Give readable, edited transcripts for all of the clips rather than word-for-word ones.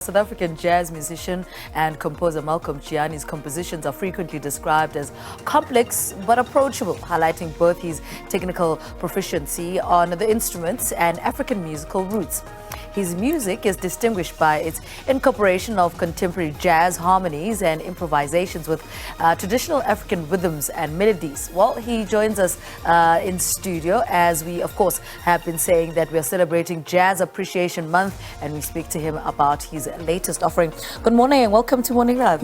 South African jazz musician and composer Malcolm Jiyane's compositions are frequently described as complex but approachable, highlighting both his technical proficiency on the instruments and African musical roots. His music is distinguished by its incorporation of contemporary jazz harmonies and improvisations with traditional African rhythms and melodies. Well, he joins us in studio as we, of course, have been saying that we are celebrating Jazz Appreciation Month, and we speak to him about his latest offering. Good morning and welcome to Morning Live.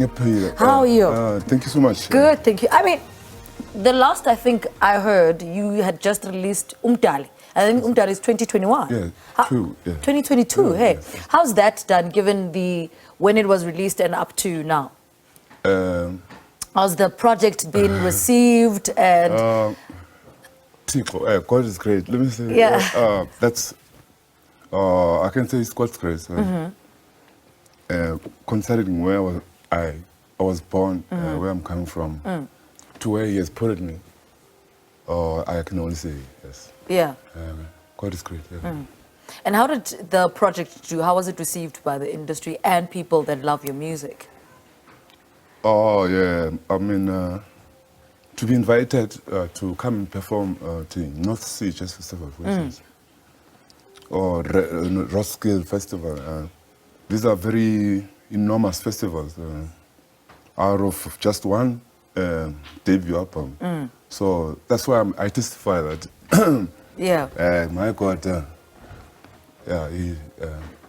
How are you? Thank you so much. Good, thank you. I mean, the last I think I heard, you had just released Umdali. I think Umdali is 2021. Yeah, true. Yeah. 2022, Yeah, hey. yeah. How's that done given when it was released and up to now? How's the project been received and... God is great. Let me say, Yeah. I can say it's God's grace. Considering where I was born, where I'm coming from, to where He has put me, I can only say yes. Yeah. God is great. Yeah. And how did the project do? How was it received by the industry and people that love your music? Oh yeah, I mean, to be invited to come and perform to North Sea Jazz Festival, for instance, or Roskilde Festival. These are very enormous festivals out of just one debut album. So that's why I testify that. Yeah. My God, yeah,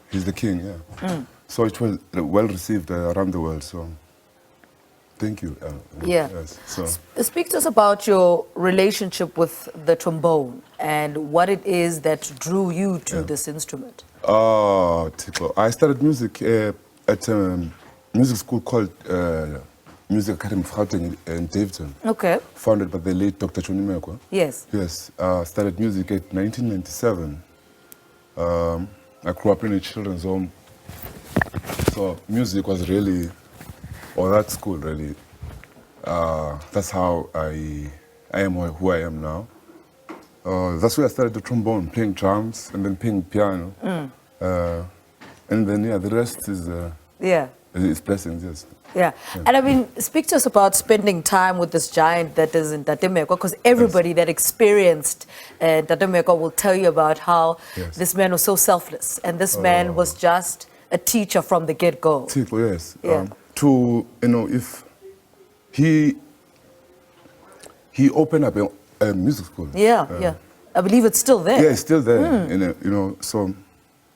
He's the King. Yeah. So it was well received around the world. So. Thank you. Yeah. Yes, so. Speak to us about your relationship with the trombone and what it is that drew you to this instrument. I started music at a music school called Music Academy of Gauteng in Davidson. Okay. Founded by the late Dr. Chonimekwa. Yes. Yes. Started music at 1997. I grew up in a children's home. So music was really... Or that school, really. That's how I am who I am now. That's where I started the trombone, playing drums, and then playing piano. And then, the rest is blessings, yes. Yeah. And I mean, speak to us about spending time with this giant that is in Tatemekwa, because everybody that experienced Tatemekwa will tell you about how this man was so selfless, and this man was just a teacher from the get-go. Yes. Yeah. If he opened up a music school. Yeah. I believe it's still there. Yeah, it's still there. So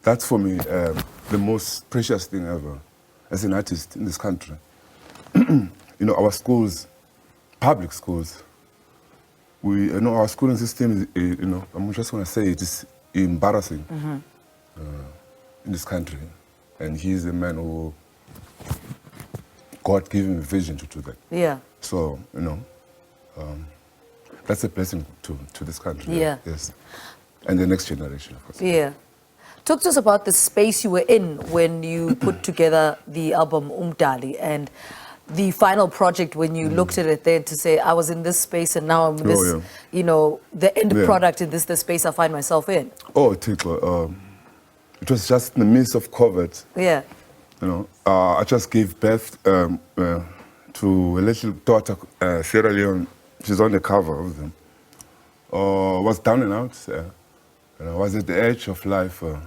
that's for me the most precious thing ever as an artist in this country. Our schools, public schools, our schooling system is, I'm just going to say it is embarrassing in this country. And he's a man who God gave him a vision to do that. Yeah. So, that's a blessing to this country. Yeah. Yes. And the next generation, of course. Yeah. Talk to us about the space you were in when you put together the album Umdali and the final project when you looked at it there to say, I was in this space and now I'm in this, the end product in this the space I find myself in. Oh, Tiko, it was just in the midst of COVID. Yeah. I just gave birth to a little daughter, Sierra Leone. She's on the cover of them. Was down and out. Was at the edge of life. A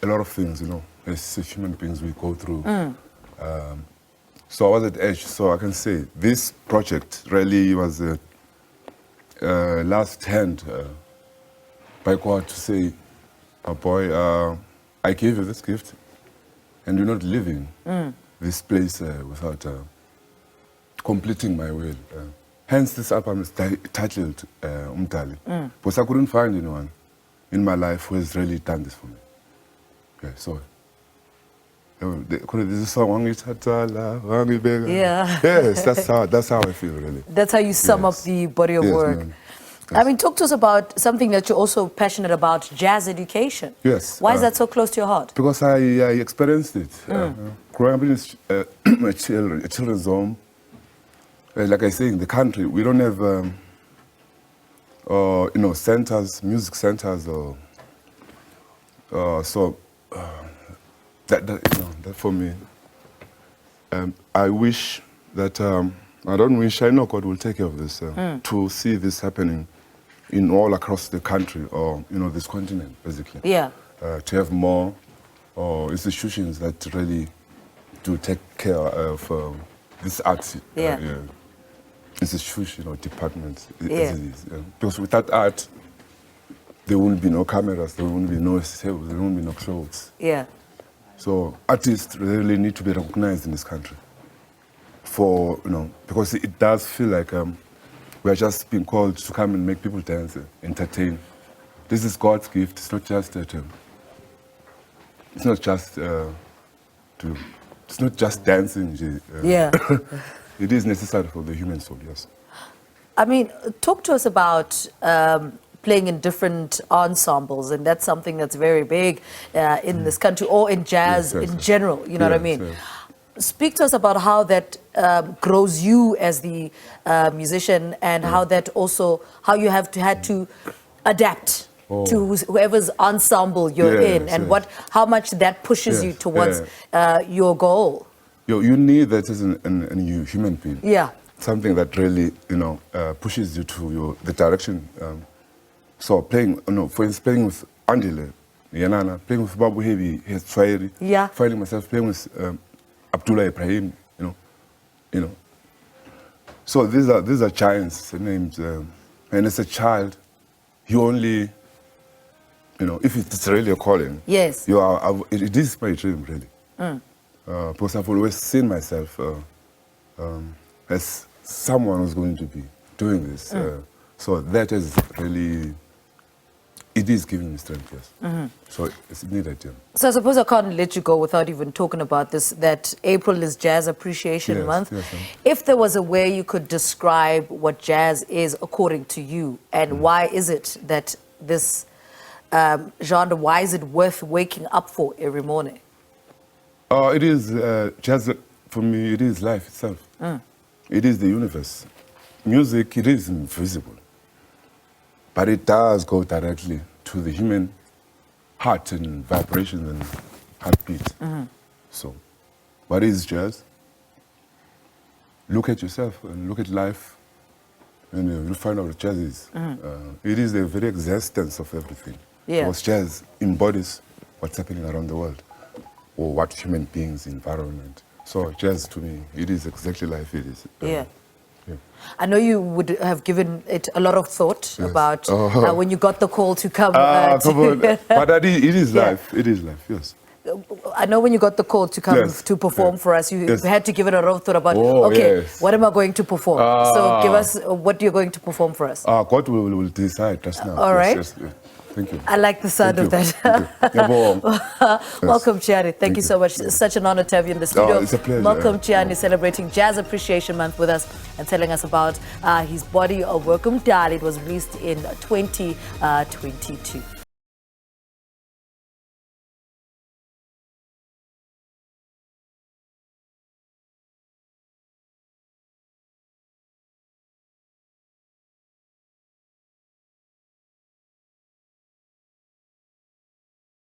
lot of things, as human beings we go through. So I was at the edge. So I can say this project really was a last hand by God to say, oh boy, I gave you this gift. And you're not leaving this place without completing my will. Hence, this album is titled Umdali. Because I couldn't find anyone in my life who has really done this for me. Okay, so this is a song. Yeah. Yes, that's how I feel, really. That's how you sum up the body of work. Ma'am. I mean, talk to us about something that you're also passionate about, jazz education. Yes. Why is that so close to your heart? Because I experienced it. Growing up in a children's home, like I say, in the country, we don't have, centers, music centers, or so that for me, I wish that, I don't wish, I know God will take care of this, to see this happening in all across the country or, this continent, basically. Yeah. To have more institutions that really do take care of this art institution or department as it is. Yeah. Because without art, there won't be no cameras, there won't be no tables, there won't be no clothes. Yeah. So artists really need to be recognized in this country. For, because it does feel like we are just being called to come and make people dance, entertain. This is God's gift. It's not just that. It's not just it's not just dancing. Yeah. It is necessary for the human soul. Yes. I mean, talk to us about playing in different ensembles, and that's something that's very big in this country, or in jazz in general. You know what I mean? Yes. Speak to us about how that grows you as the musician, and how that also, how you have had to adapt to whoever's ensemble you're in, and how much that pushes you towards your goal. You need that as a human being. Yeah. Something that really, pushes you to the direction. So playing, for instance, playing with Andile, Yanana, playing with Babu Hebi, Swahili, finding myself playing with Abdullah Ibrahim, So these are giants names, and as a child, you only, if it's really a calling, yes, it is my dream really, because I've always seen myself as someone who's going to be doing this. So that is really. It is giving me strength, yes. So it's needed, yeah. So I suppose I can't let you go without even talking about this, that April is Jazz Appreciation Month. Yes, if there was a way you could describe what jazz is according to you, and why is it that this genre, why is it worth waking up for every morning? It is, jazz, for me, it is life itself. It is the universe. Music, it is invisible. But it does go directly to the human heart and vibrations and heartbeat. So, what is jazz? Look at yourself and look at life, and you'll find out what jazz is. It is the very existence of everything. Because jazz embodies what's happening around the world, or what human beings' environment. So jazz, to me, it is exactly life. It is. I know you would have given it a lot of thought about when you got the call to come. But it is life. It is life, yes. I know when you got the call to come to perform for us, you had to give it a lot of thought about, what am I going to perform? So give us what you're going to perform for us. God will decide just now. All right. Thank you. I like the sound of that. Welcome, Jiyane. Thank you so much. It's such an honor to have you in the studio. It's a pleasure. Welcome, Jiyane, celebrating Jazz Appreciation Month with us and telling us about his body of work. It was released in 2022.